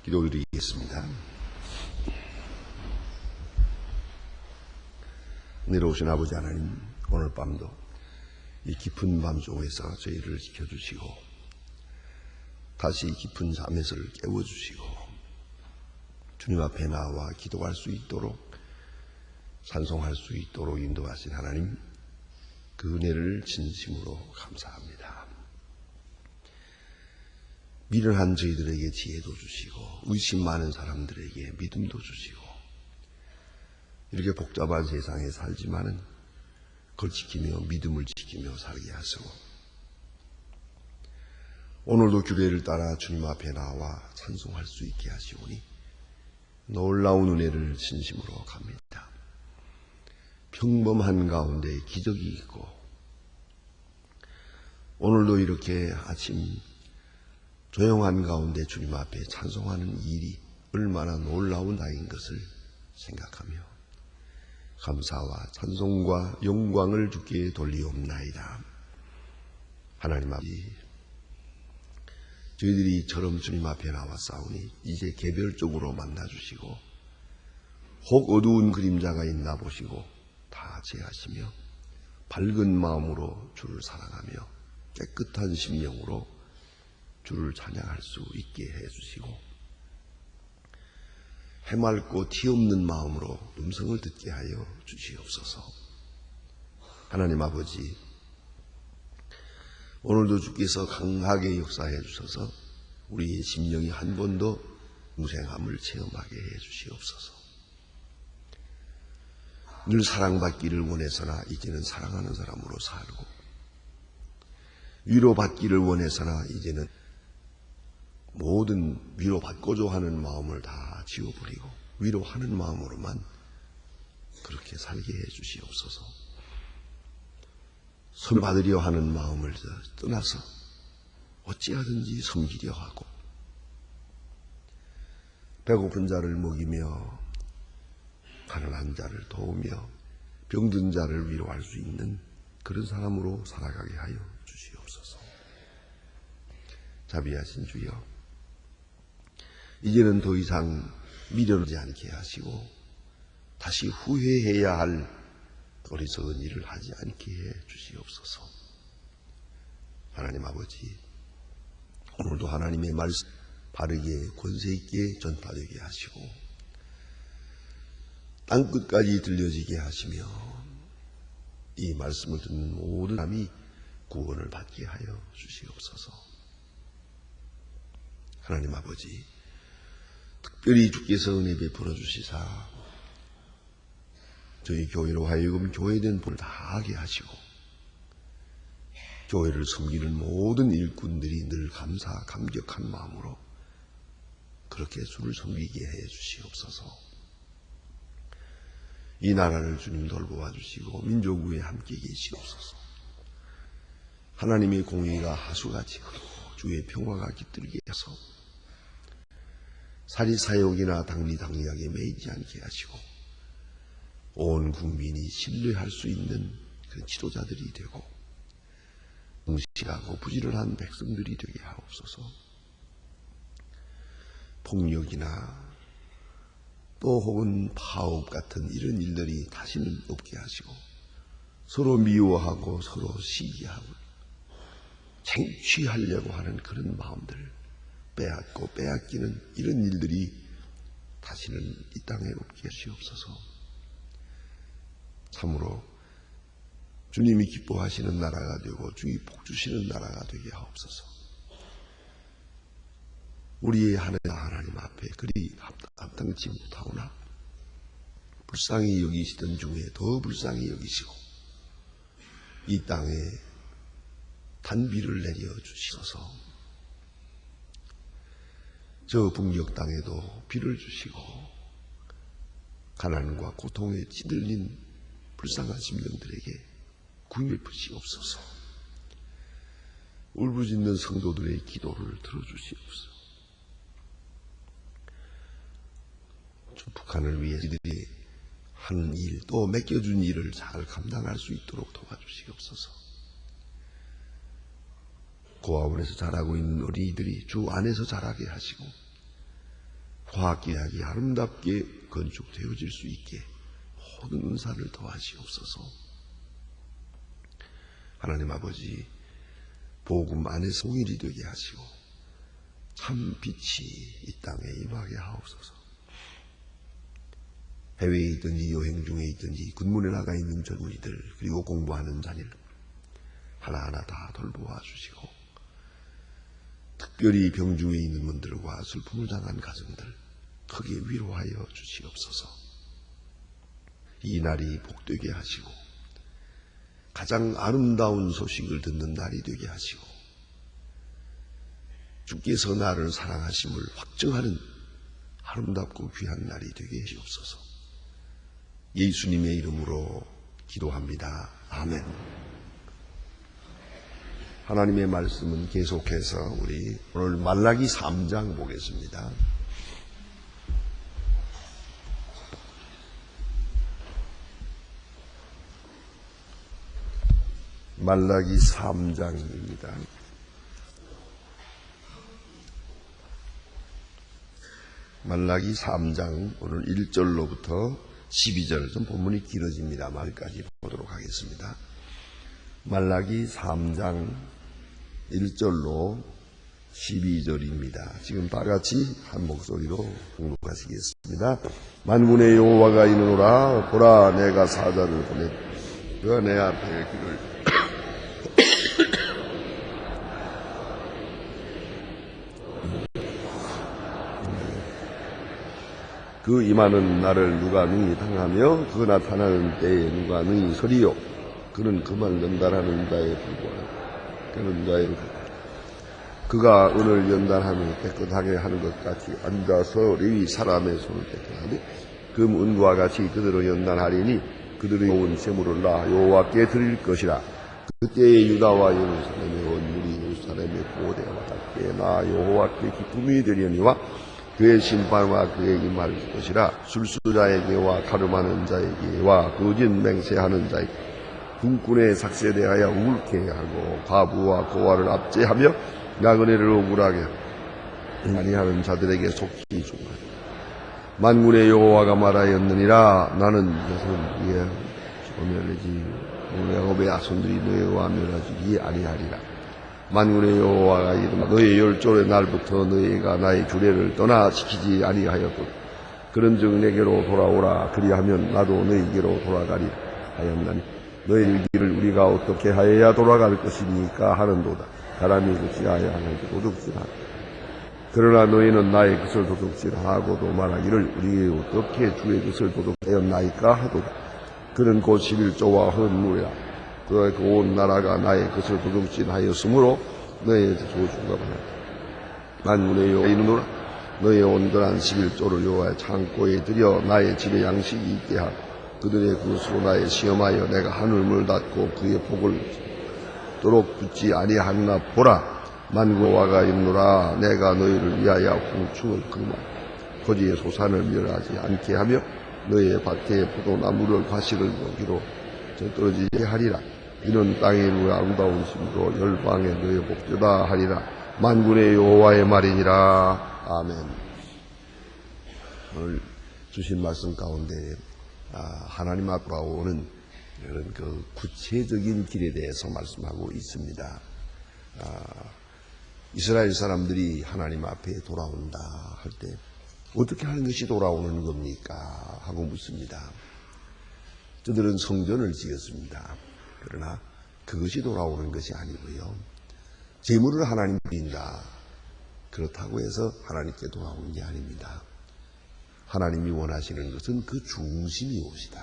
기도드리겠습니다. 내려오신 아버지 하나님, 오늘 밤도 이 깊은 밤 속에서 저희를 지켜주시고 다시 깊은 잠에서 깨워주시고 주님 앞에 나와 기도할 수 있도록 찬송할 수 있도록 인도하신 하나님, 그 은혜를 진심으로 감사합니다. 미련한 저희들에게 지혜도 주시고 의심 많은 사람들에게 믿음도 주시고 이렇게 복잡한 세상에 살지만은 그걸 지키며 믿음을 지키며 살게 하시고 오늘도 규례를 따라 주님 앞에 나와 찬송할 수 있게 하시오니 놀라운 은혜를 진심으로 갑니다. 평범한 가운데 기적이 있고 오늘도 이렇게 아침 조용한 가운데 주님 앞에 찬송하는 일이 얼마나 놀라운 다인 것을 생각하며 감사와 찬송과 영광을 주께 돌리옵나이다. 하나님 아버지, 저희들이 이처럼 주님 앞에 나와 싸우니 이제 개별적으로 만나주시고 혹 어두운 그림자가 있나 보시고 다 제하시며 밝은 마음으로 주를 사랑하며 깨끗한 심령으로 주를 찬양할 수 있게 해주시고 해맑고 티없는 마음으로 음성을 듣게 하여 주시옵소서. 하나님 아버지, 오늘도 주께서 강하게 역사해 주셔서 우리의 심령이 한 번도 무생함을 체험하게 해 주시옵소서. 늘 사랑받기를 원해서나 이제는 사랑하는 사람으로 살고 위로받기를 원해서나 이제는 모든 위로받고자 하는 마음을 다 지워버리고 위로하는 마음으로만 그렇게 살게 해 주시옵소서. 섬받으려 하는 마음을 떠나서 어찌하든지 섬기려 하고 배고픈 자를 먹이며 가난한 자를 도우며 병든 자를 위로할 수 있는 그런 사람으로 살아가게 하여 주시옵소서. 자비하신 주여, 이제는 더 이상 미련하지 않게 하시고 다시 후회해야 할 어리석은 일을 하지 않게 해 주시옵소서. 하나님 아버지, 오늘도 하나님의 말씀 바르게 권세 있게 전파되게 하시고 땅끝까지 들려지게 하시며 이 말씀을 듣는 모든 사람이 구원을 받게 하여 주시옵소서. 하나님 아버지, 특별히 주께서 은혜 베풀어 주시사 저희 교회로 하여금 교회된 본을 다하게 하시고 교회를 섬기는 모든 일꾼들이 늘 감사 감격한 마음으로 그렇게 주를 섬기게 해 주시옵소서. 이 나라를 주님 돌보아 주시고 민족 위에 함께 계시옵소서. 하나님의 공의가 하수같이 흐르고 주의 평화가 깃들게 하소 사리사욕이나 당리당략에 매이지 않게 하시고 온 국민이 신뢰할 수 있는 그런 지도자들이 되고 성실하고 부지런한 백성들이 되게 하옵소서. 폭력이나 또 혹은 파업 같은 이런 일들이 다시는 없게 하시고 서로 미워하고 서로 시기하고 쟁취하려고 하는 그런 마음들 빼앗고 빼앗기는 이런 일들이 다시는 이 땅에 없게 하시옵소서. 참으로 주님이 기뻐하시는 나라가 되고 주의 복 주시는 나라가 되게 하옵소서. 우리의 하나님 앞에 그리 합당치 못하오나 불쌍히 여기시던 중에 더 불쌍히 여기시고 이 땅에 단비를 내려 주시소서. 저 북녘 땅에도 비를 주시고 가난과 고통에 찌들린 불쌍한 심령들에게 구원을 베푸시옵소서. 울부짖는 성도들의 기도를 들어주시옵소서. 북한을 위해 이들이 하는 일, 또 맡겨준 일을 잘 감당할 수 있도록 도와주시옵소서. 고아원에서 자라고 있는 어린이들이 주 안에서 자라게 하시고 과학계약이 아름답게 건축되어질 수 있게 모든 은사를 더하시옵소서. 하나님 아버지, 복음 안에서 통일이 되게 하시고 참 빛이 이 땅에 임하게 하옵소서. 해외에 있든지 여행 중에 있든지 군문에 나가 있는 젊은이들, 그리고 공부하는 자녀들 하나하나 다 돌보아 주시고, 특별히 병중에 있는 분들과 슬픔을 당한 가정들 크게 위로하여 주시옵소서. 이 날이 복되게 하시고 가장 아름다운 소식을 듣는 날이 되게 하시고, 주께서 나를 사랑하심을 확증하는 아름답고 귀한 날이 되게 하시옵소서. 예수님의 이름으로 기도합니다. 아멘. 하나님의 말씀은 계속해서 우리 오늘 말라기 3장 보겠습니다. 말라기 3장입니다. 말라기 3장 오늘 1절로부터 12절, 좀 본문이 길어집니다. 말까지 보도록 하겠습니다. 말라기 3장 1절로 12절입니다. 지금 다 같이 한 목소리로 공독하시겠습니다. 만군의 여호와가 이르노라. 보라, 내가 사자를 보내 그가 내 앞에 길을 그 임하는 날을 누가 능히 당하며 그 나타나는 때에 누가 능히 서리요. 그는 그만 연단하는 자에 불과하고 그는 자의 그가 은을 연단하며 깨끗하게 하는 것 같이 앉아서 레위 사람의 손을 깨끗하되 금 은과 같이 그들을 연단하리니 그들의 좋은 재물을 나 여호와께 드릴 것이라. 그때에 유다와 예루살렘의 원물이 예루살렘의 보호대와 같게 나 여호와께 기쁨이 되려니와 그의 심판과 그의 임할 것이라. 술수자에게와 가늠하는 자에게와 거짓 맹세하는 자에게 군군에 삭세대하여 울게 하고 과부와 고아를 압제하며 나그네를 억울하게 아니하는 자들에게 속히 중하리. 만군의 여호와가 말하였느니라. 나는 이것은 이에 소멸하지 야곱의 아손들이 너희와 멸하지 아니하리라. 만군의 여호와가 이르노라. 너희 열조의 날부터 너희가 나의 규례를 떠나 지키지 아니하였도다. 그런즉 내게로 돌아오라. 그리하면 나도 너희에게로 돌아가리 하였나니 너희 길을 우리가 어떻게 하여야 돌아갈 것이니까 하는도다. 사람이 그치하여 하는지 도둑질하라. 그러나 너희는 나의 것을 도둑질하고도 말하기를 우리 어떻게 주의 것을 도둑하였나이까 하도다. 그는 곧 11조와 헌물이라. 그 온 나라가 나의 것을 도둑질하였으므로 너희의 조주가 바라. 만군의 여호와 이르노라. 너희의 온전한 11조를 여호와의 창고에 들여 나의 집에 양식이 있게 하고 그들의 그릇으로 나의 시험하여 내가 하늘문을 닫고 그의 복을 도록 붙지 아니하나 보라. 만군의 여호와가 이르노라. 내가 너희를 위하여 홍충을 금하고 거지의 소산을 멸하지 않게 하며 너희의 밭에 포도나무를 과실을 먹이로 떨어지게 하리라. 이는 땅의 누의 아름다운 심으로 열방에 너의 복되다 하리라. 만군의 여호와의 말이니라. 아멘. 오늘 주신 말씀 가운데 하나님 앞으로 오는 이런 그 구체적인 길에 대해서 말씀하고 있습니다. 이스라엘 사람들이 하나님 앞에 돌아온다 할 때 어떻게 하는 것이 돌아오는 겁니까? 하고 묻습니다. 저들은 성전을 지었습니다. 그러나 그것이 돌아오는 것이 아니고요. 재물을 하나님 드린다. 그렇다고 해서 하나님께 돌아오는 게 아닙니다. 하나님이 원하시는 것은 그 중심이 옵시다.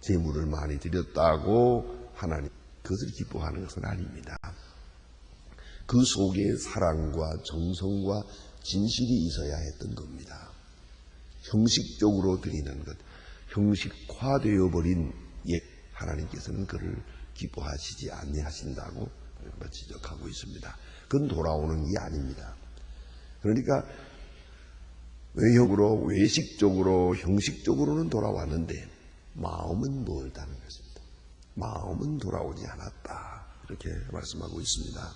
재물을 많이 드렸다고 하나님 그것을 기뻐하는 것은 아닙니다. 그 속에 사랑과 정성과 진실이 있어야 했던 겁니다. 형식적으로 드리는 것, 형식화되어 버린 하나님께서는 그를 기뻐하시지 아니하신다고 지적하고 있습니다. 그건 돌아오는 게 아닙니다. 그러니까 외형으로, 외식적으로, 형식적으로는 돌아왔는데 마음은 멀다는 것입니다. 마음은 돌아오지 않았다. 이렇게 말씀하고 있습니다.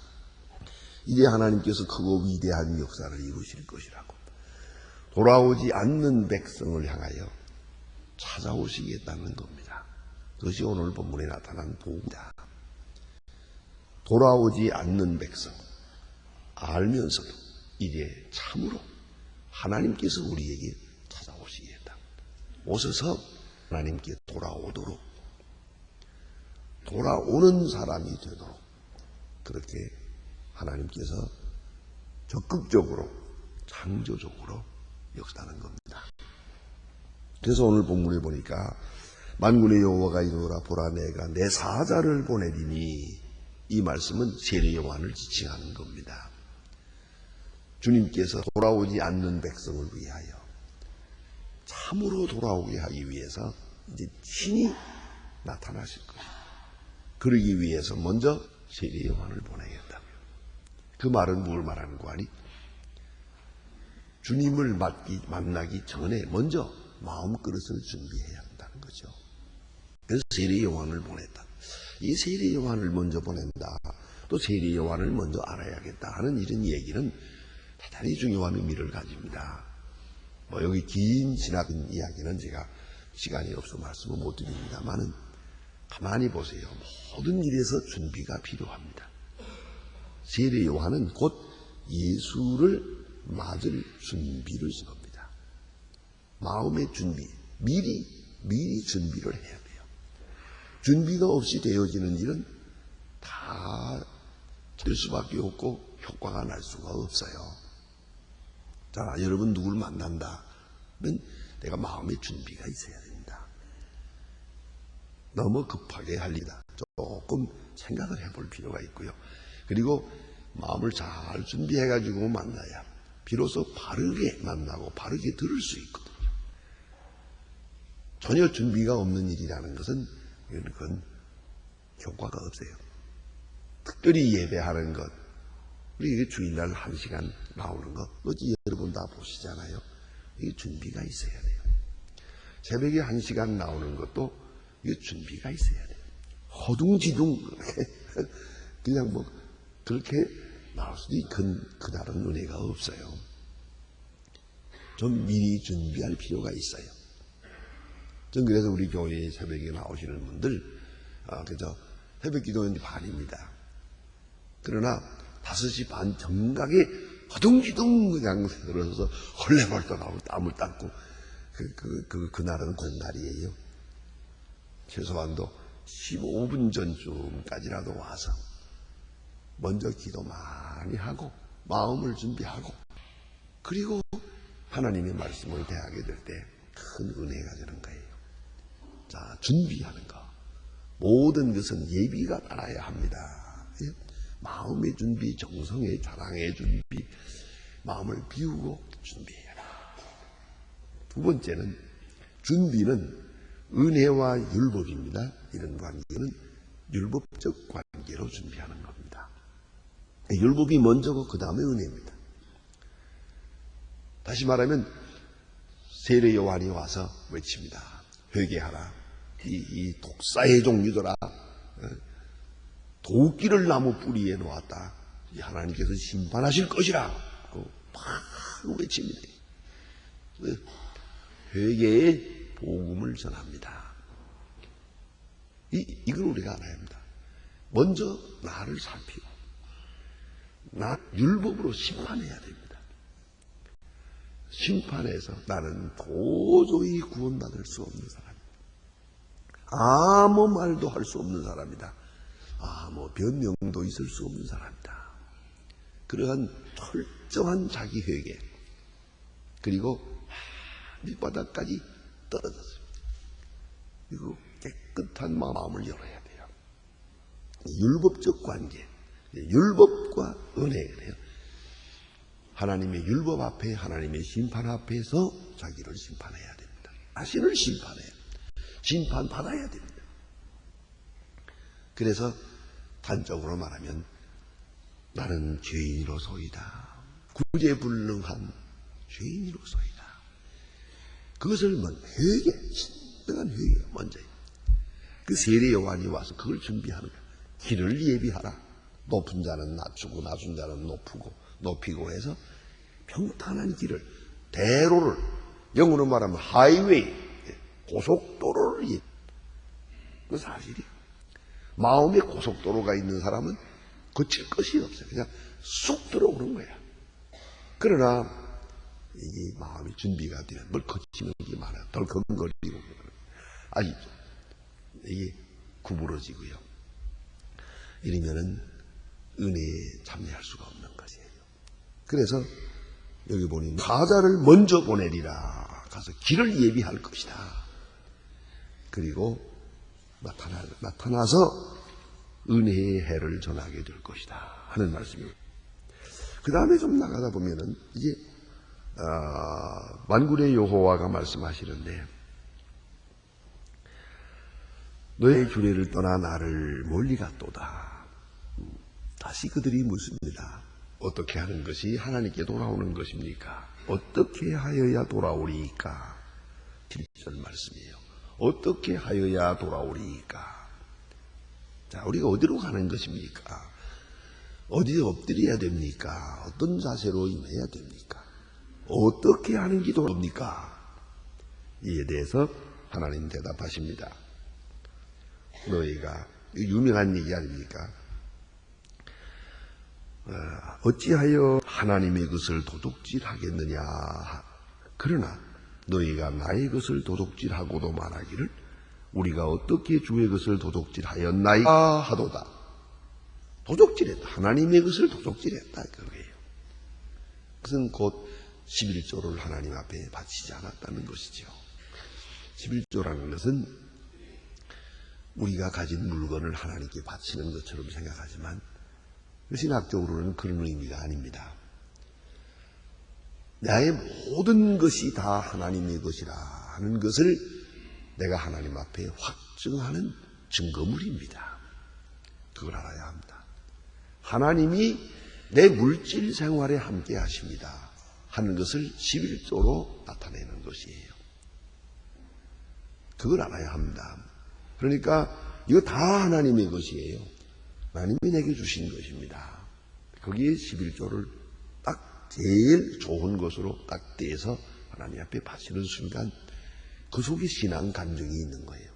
이제 하나님께서 크고 위대한 역사를 이루실 것이라고. 돌아오지 않는 백성을 향하여 찾아오시겠다는 겁니다. 그것이 오늘 본문에 나타난 복음이다. 돌아오지 않는 백성, 알면서도 이제 참으로 하나님께서 우리에게 찾아오시겠다. 오셔서 하나님께 돌아오도록, 돌아오는 사람이 되도록 그렇게 하나님께서 적극적으로 창조적으로 역사하는 겁니다. 그래서 오늘 본문에 보니까 만군의 여호와가 이르노라, 보라 내가 내 사자를 보내리니, 이 말씀은 세례 요한을 지칭하는 겁니다. 주님께서 돌아오지 않는 백성을 위하여 참으로 돌아오게 하기 위해서 이제 친히 나타나실 것입니다. 그러기 위해서 먼저 세례 요한을 보내겠다고요. 그 말은 뭘 말하는 거 아니? 주님을 만나기 전에 먼저 마음그릇을 준비해야 한다는 거죠. 그래서 세례 요한을 보냈다. 이 세례 요한을 먼저 보낸다, 또 세례 요한을 먼저 알아야겠다 하는 이런 얘기는 대단히 중요한 의미를 가집니다. 여기 긴 지나간 이야기는 제가 시간이 없어 말씀을 못 드립니다만은 가만히 보세요. 모든 일에서 준비가 필요합니다. 세례 요한은 곧 예수를 맞을 준비를 쓴 겁니다. 마음의 준비, 미리 준비를 해야 돼요. 준비가 없이 되어지는 일은 다 될 수밖에 없고 효과가 날 수가 없어요. 자, 여러분 누구를 만난다면 내가 마음의 준비가 있어야 됩니다. 너무 급하게 할 일이다. 조금 생각을 해볼 필요가 있고요. 그리고 마음을 잘 준비해가지고 만나야 비로소 바르게 만나고 바르게 들을 수 있거든요. 전혀 준비가 없는 일이라는 것은 그건 효과가 없어요. 특별히 예배하는 것, 우리 이게 주일날 1시간 나오는 것, 어찌 여러분 다 보시잖아요. 이게 준비가 있어야 돼요. 새벽에 1시간 나오는 것도 이게 준비가 있어야 돼요. 허둥지둥 그냥 그렇게 나올 수도 그날은 은혜가 없어요. 좀 미리 준비할 필요가 있어요. 전 그래서 우리 교회에 새벽에 나오시는 분들, 그저 새벽 기도는 반입니다. 그러나 5시 반 정각에 허둥지둥 그냥 들어서서 헐레벌떡하고 땀을 닦고 그날은 공날이에요. 최소한도 15분 전쯤까지라도 와서 먼저 기도 많이 하고 마음을 준비하고 그리고 하나님의 말씀을 대하게 될 때 큰 은혜가 되는 거예요. 자, 준비하는 거. 모든 것은 예비가 따라야 합니다. 마음의 준비, 정성의 자랑의 준비, 마음을 비우고 준비해라. 두 번째는 준비는 은혜와 율법입니다. 이런 관계는 율법적 관계로 준비하는 겁니다. 율법이 먼저고 그 다음에 은혜입니다. 다시 말하면 세례 요한이 와서 외칩니다. 회개하라. 이 독사의 종류들아, 도끼를 나무 뿌리에 놓았다. 하나님께서 심판하실 것이라. 막 외칩니다. 회개의 복음을 전합니다. 이걸 우리가 알아야 합니다. 먼저 나를 살피고 나 율법으로 심판해야 됩니다. 심판해서 나는 도저히 구원받을 수 없는 사람이다. 아무 말도 할 수 없는 사람이다. 아무 변명도 있을 수 없는 사람이다. 그러한 철저한 자기 회개, 그리고 밑바닥까지 떨어졌습니다. 그리고 깨끗한 마음을 열어야 돼요. 율법적 관계, 율법과 은혜예요. 하나님의 율법 앞에, 하나님의 심판 앞에서 자기를 심판해야 됩니다. 자신을 심판해야, 심판받아야 됩니다. 그래서 단적으로 말하면 나는 죄인으로소이다. 구제불능한 죄인으로소이다. 그것을 회개, 진정한 회개가 먼저예요. 그 세례 요한이 와서 그걸 준비하는 거예요. 길을 예비하라. 높은 자는 낮추고 낮은 자는 높이고 해서 평탄한 길을, 대로를, 영어로 말하면 하이웨이, 고속도로를, 그 사실이에요. 마음에 고속도로가 있는 사람은 거칠 것이 없어요. 그냥 쑥 들어오는 거야. 그러나 이게 마음이 준비가 되면 뭘 거치는 게 많아요. 덜컹거리고 아시죠? 이게 구부러지고요. 이러면은 은혜에 참여할 수가 없는 것이에요. 그래서 여기 보니 사자를 먼저 보내리라. 가서 길을 예비할 것이다. 그리고 나타나서 은혜의 해를 전하게 될 것이다 하는 말씀이에요. 그 다음에 좀 나가다 보면은 이제 만군의 여호와가 말씀하시는데, 너의 규례를 떠나 나를 멀리 갔도다. 다시 그들이 묻습니다. 어떻게 하는 것이 하나님께 돌아오는 것입니까? 어떻게 하여야 돌아오리까? 7절 말씀이에요. 어떻게 하여야 돌아오리까? 자, 우리가 어디로 가는 것입니까? 어디에 엎드려야 됩니까? 어떤 자세로 임해야 됩니까? 어떻게 하는 게 돌아옵니까? 이에 대해서 하나님 대답하십니다. 너희가, 유명한 얘기 아닙니까? 어찌하여 하나님의 것을 도둑질하겠느냐? 그러나 너희가 나의 것을 도둑질하고도 말하기를 우리가 어떻게 주의 것을 도둑질하였나이까 하도다. 도둑질했다. 하나님의 것을 도둑질했다. 그거예요. 그것은 곧 11조를 하나님 앞에 바치지 않았다는 것이죠. 11조라는 것은 우리가 가진 물건을 하나님께 바치는 것처럼 생각하지만 신학적으로는 그런 의미가 아닙니다. 나의 모든 것이 다 하나님의 것이라 하는 것을 내가 하나님 앞에 확증하는 증거물입니다. 그걸 알아야 합니다. 하나님이 내 물질 생활에 함께 하십니다 하는 것을 11조로 나타내는 것이에요. 그걸 알아야 합니다. 그러니까 이거 다 하나님의 것이에요. 하나님이 내게 주신 것입니다. 거기에 11조를 딱 제일 좋은 것으로 딱 떼서 하나님 앞에 바치는 순간 그 속에 신앙 감정이 있는 거예요.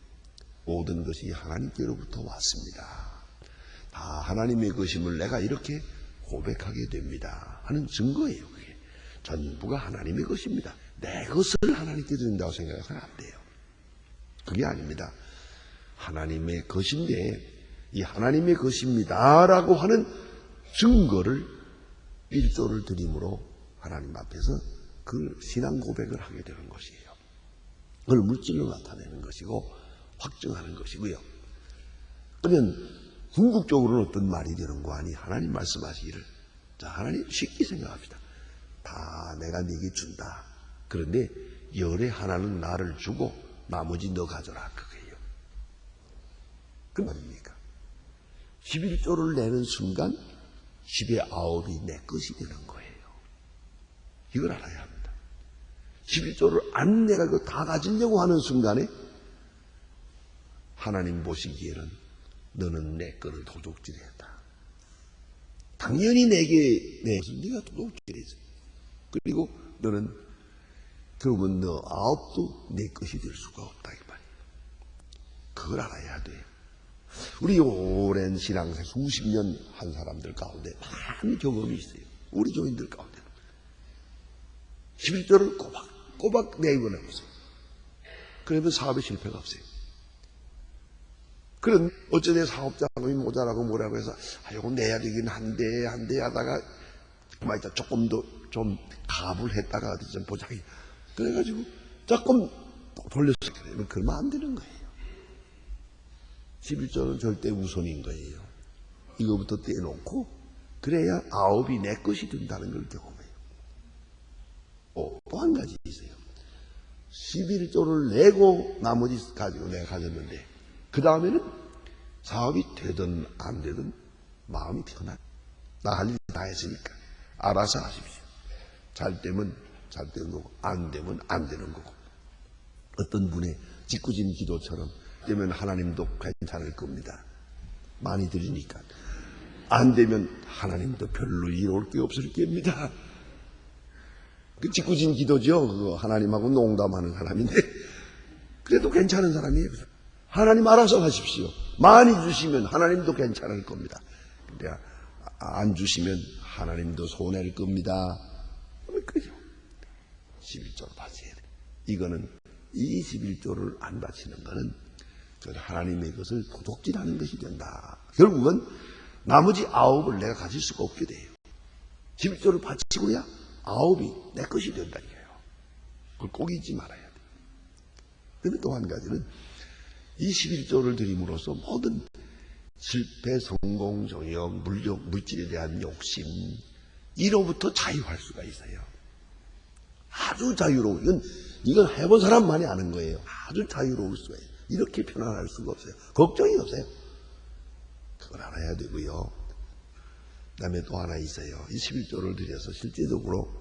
모든 것이 하나님께로부터 왔습니다. 다 하나님의 것임을 내가 이렇게 고백하게 됩니다 하는 증거예요. 그게 전부가 하나님의 것입니다. 내 것을 하나님께 드린다고 생각하면 안 돼요. 그게 아닙니다. 하나님의 것인데 이 하나님의 것입니다라고 하는 증거를 1조를 드림으로 하나님 앞에서 그 신앙 고백을 하게 되는 것이에요. 그걸 물질로 나타내는 것이고 확증하는 것이고요. 그러면 궁극적으로는 어떤 말이 되는 거 아니? 하나님 말씀하시기를, 자, 하나님 쉽게 생각합시다. 다 내가 네게 준다. 그런데 열의 하나는 나를 주고 나머지 너 가져라. 그거예요. 그 말입니까? 11조를 내는 순간 10의 9이 내 것이 되는 거예요. 이걸 알아야 합니다. 11조를 안 내가 그거 다 가지려고 하는 순간에 하나님 보시기에는 너는 내 거를 도둑질했다. 당연히 내게 내 것을 네가 도둑질했어. 그리고 너는 그러면 너 9도 내 것이 될 수가 없다 이 말이에요. 그걸 알아야 돼요. 우리 오랜 신앙생 수십 년 한 사람들 가운데 많은 경험이 있어요. 우리 교인들 가운데 11조를 꼬박 내입어내 보세요. 그러면 사업에 실패가 없어요. 그런 어쩌네 사업자금이 모자라고 뭐라고 해서 이거 내야 되긴 한데 하다가 조금 더 좀 가불 했다가 어디 좀 보자. 그래가지고 조금 돌렸어요. 그러면 안 되는 거예요. 11조는 절대 우선인 거예요. 이거부터 떼놓고 그래야 9이 내 것이 된다는 걸 경험해요. 또 한 가지 있어요. 11조를 내고 나머지 가지고 내가 가졌는데 그 다음에는 사업이 되든 안 되든 마음이 편한. 나 할 일 다 했으니까 알아서 하십시오. 잘 되면 잘 되는 거고 안 되면 안 되는 거고. 어떤 분의 짓궂은 기도처럼 되면 하나님도 괜찮을 겁니다. 많이 드리니까. 안 되면 하나님도 별로 이로울 게 없을 겁니다. 그 짓궂은 기도죠. 그거 하나님하고 농담하는 사람인데 그래도 괜찮은 사람이에요. 하나님 알아서 하십시오. 많이 주시면 하나님도 괜찮을 겁니다. 근데 안 주시면 하나님도 손해를 겁니다. 그죠? 11조를 바쳐야 돼. 이거는 이 11조를 안 바치는 거는 하나님의 것을 도둑질하는 것이 된다. 결국은 나머지 9을 내가 가질 수가 없게 돼요. 11조를 바치고야 9이 내 것이 된다 이거예요. 그걸 꼭 잊지 말아야 돼. 그런데 또 한 가지는 이 11조를 드림으로써 모든 실패, 성공, 정욕, 물질에 대한 욕심 이로부터 자유할 수가 있어요. 아주 자유로워. 이건 해본 사람만이 아는 거예요. 아주 자유로울 수가 있어요. 이렇게 편안할 수가 없어요. 걱정이 없어요. 그걸 알아야 되고요. 그 다음에 또 하나 있어요. 이 11조를 드려서 실제적으로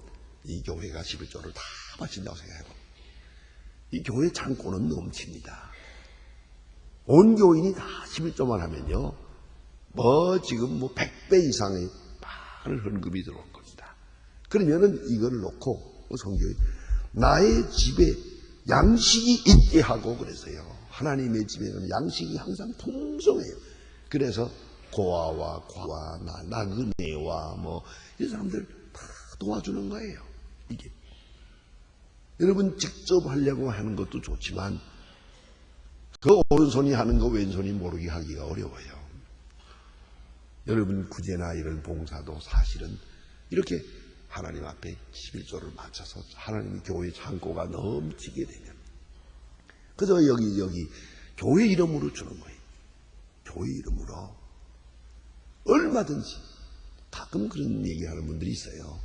이 교회가 11조를 다 바친다고 생각해요. 이 교회 창고는 넘칩니다. 온 교인이 다 11조만 하면요. 지금 100배 이상의 많은 헌금이 들어올 겁니다. 그러면은 이걸 놓고 성경이 나의 집에 양식이 있게 하고 그래서요. 하나님의 집에는 양식이 항상 풍성해요. 그래서 고아와 과와 나그네와 이 사람들 다 도와주는 거예요. 이게 여러분 직접 하려고 하는 것도 좋지만 그 오른손이 하는 거 왼손이 모르게 하기가 어려워요. 여러분 구제나 이런 봉사도 사실은 이렇게 하나님 앞에 11조를 맞춰서 하나님의 교회 창고가 넘치게 되면 그저 여기 교회 이름으로 주는 거예요. 교회 이름으로 얼마든지. 가끔 그런 얘기하는 분들이 있어요.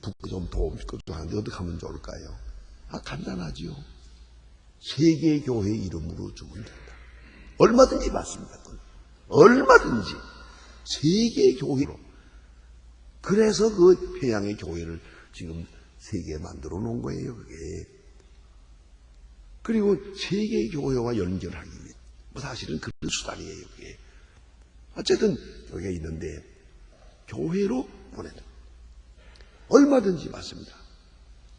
북부 좀 도움 좀 하는데 어떻게 하면 좋을까요? 간단하지요. 세계 교회 이름으로 주면 된다. 얼마든지 받습니다. 얼마든지 세계 교회로. 그래서 그 회양의 교회를 지금 세계에 만들어 놓은 거예요. 그게. 그리고 세계 교회와 연결하기 위해 사실은 그런 수단이에요. 그게. 어쨌든 교회가 있는데 교회로 보내는 얼마든지 받습니다.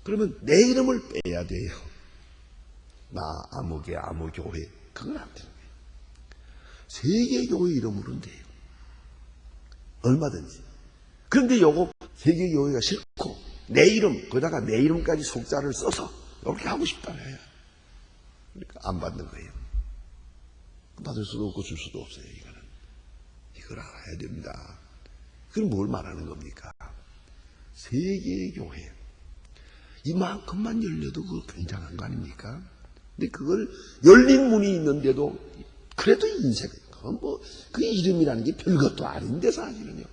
그러면 내 이름을 빼야 돼요. 나 아무개 아무 교회 그건 안 되는 거예요. 세계 교회 이름으로는 돼요. 얼마든지. 그런데 요거 세계 교회가 싫고 내 이름 거기다가 내 이름까지 속자를 써서 이렇게 하고 싶다네요. 그러니까 안 받는 거예요. 받을 수도 없고 줄 수도 없어요. 이걸 알아야 됩니다. 그럼 뭘 말하는 겁니까? 세계의 교회. 이만큼만 열려도 그거 굉장한 거 아닙니까? 근데 그걸 열린 문이 있는데도 그래도 인생, 그 이름이라는 게 별것도 아닌데 사실은요.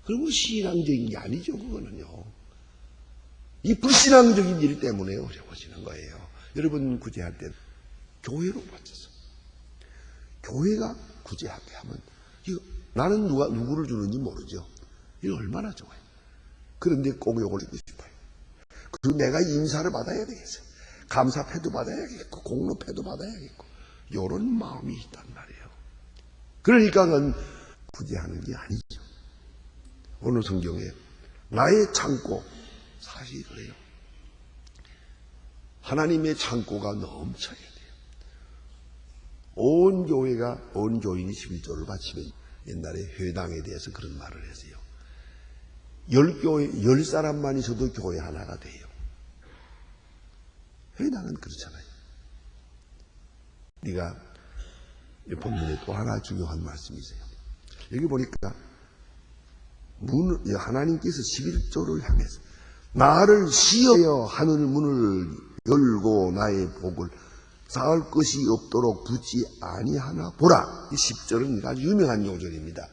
그리고 신앙적인 게 아니죠, 그거는요. 이 불신앙적인 일 때문에 어려워지는 거예요. 여러분 구제할 때 교회로 맞춰서. 교회가 구제하게 하면 나는 누구를 주는지 모르죠. 이거 얼마나 좋아요. 그런데 꼭 요걸 주고 싶어요. 그리고 내가 인사를 받아야 되겠어요. 감사패도 받아야겠고 공로패도 받아야겠고 이런 마음이 있단 말이에요. 그러니까는 구제하는 게 아니죠. 오늘 성경에 나의 창고 사실 그래요. 하나님의 창고가 넘쳐야 돼요. 온 교회가 온 교인이 11조를 바치면 옛날에 회당에 대해서 그런 말을 했어요. 10사람만 있어도 교회 하나가 돼요. 회당은 그렇잖아요. 네가 본문에 또 하나 중요한 말씀이 있어요. 여기 보니까 하나님께서 11조를 향해서 나를 시험하여 하늘 문을 열고 나의 복을 쌓을 것이 없도록 붙지 아니하나 보라. 이 10절은 아주 유명한 요절입니다.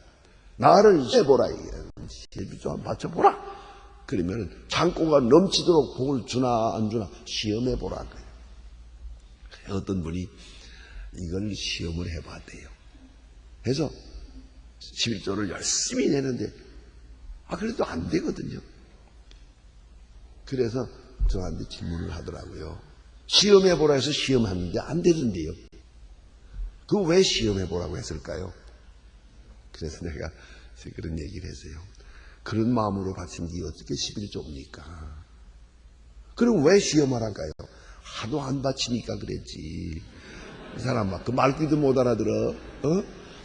나를 해보라. 11조 한번 바쳐보라. 그러면 창고가 넘치도록 복을 주나 안 주나 시험해보라. 어떤 분이 이걸 시험을 해봤대요. 그래서 11조를 열심히 내는데 그래도 안 되거든요. 그래서 저한테 질문을 하더라고요. 시험해보라 해서 시험하는데 안 되던데요. 그거 왜 시험해보라고 했을까요? 그래서 내가 그런 얘기를 했어요. 그런 마음으로 바친 게 어떻게 11조입니까? 그럼 왜 시험하랄까요? 하도 안 바치니까 그랬지. 이 사람 막 그 말귀도 못 알아들어.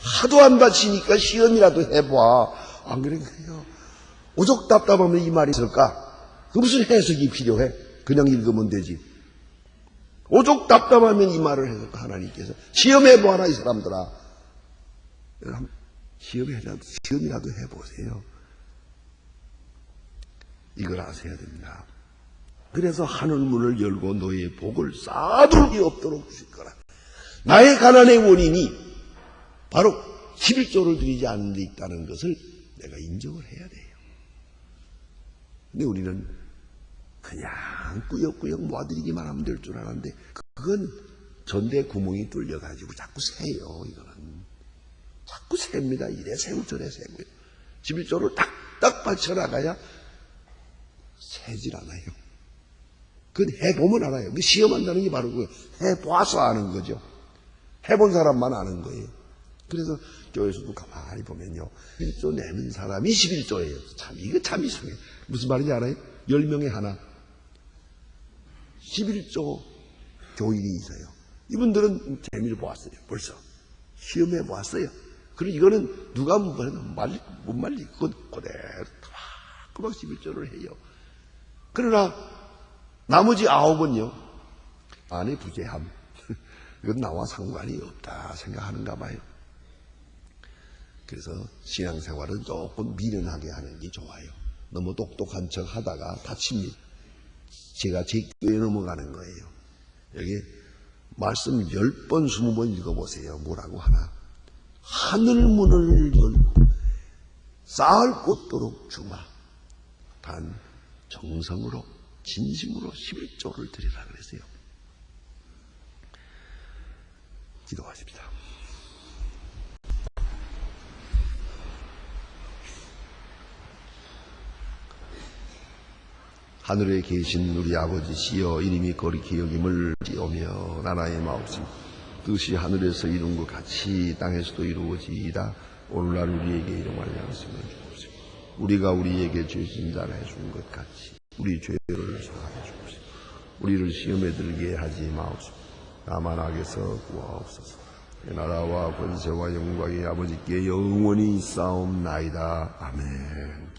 하도 안 바치니까 시험이라도 해봐. 안 그래요? 오죽 답답하면 이 말이 있을까? 그 무슨 해석이 필요해? 그냥 읽으면 되지. 오죽 답답하면 이 말을 해석까? 하나님께서 시험해봐라 이 사람들아. 시험이라도 해보세요. 이걸 아셔야 됩니다. 그래서 하늘문을 열고 너의 복을 쌓아둘 게 없도록 주실 거라. 나의 가난의 원인이 바로 11조를 드리지 않는 데 있다는 것을 내가 인정을 해야 돼요. 근데 우리는 그냥 꾸역꾸역 모아드리기만 하면 될 줄 알았는데 그건 전대 구멍이 뚫려가지고 자꾸 새요. 이거는 자꾸 셉니다. 이래 세고 저래 세고요. 11조를 딱딱 받쳐나가야 새질 않아요. 그건 해보면 알아요. 시험한다는 게 바로 그 해봐서 아는 거죠. 해본 사람만 아는 거예요. 그래서 교회에서도 가만히 보면요. 11조 내는 사람이 11조예요. 이거 참 이상해요. 무슨 말인지 알아요? 10명에 하나. 11조 교인이 있어요. 이분들은 재미를 보았어요. 벌써. 시험해 보았어요. 그리고 이거는 누가 못 말리, 그건 그대로 막 11조를 해요. 그러나 나머지 9은요. 안에 부재함. 이건 나와 상관이 없다 생각하는가 봐요. 그래서 신앙생활은 조금 미련하게 하는 게 좋아요. 너무 똑똑한 척 하다가 다칩니다. 제가 제 교회에 넘어가는 거예요. 여기 말씀 10번, 20번 읽어보세요. 뭐라고 하나. 하늘문을 열고 쌓을 곳도록 주마. 단 정성으로 진심으로 11조를 드리라 그랬어요. 기도하십시다. 하늘에 계신 우리 아버지시여 이름이 거룩히 여김을 지으며 나라의 마옵심 뜻이 하늘에서 이룬 것 같이 땅에서도 이루어지이다. 오늘날 우리에게 일용할 양식을 주옵시고 우리가 우리에게 죄 진 자를 해준 것 같이 우리 죄를 사하여 주옵시고 우리를 시험에 들게 하지 마옵시고 다만 악에서 구하옵소서. 나라와 권세와 영광이 아버지께 영원히 있사옵나이다. 아멘.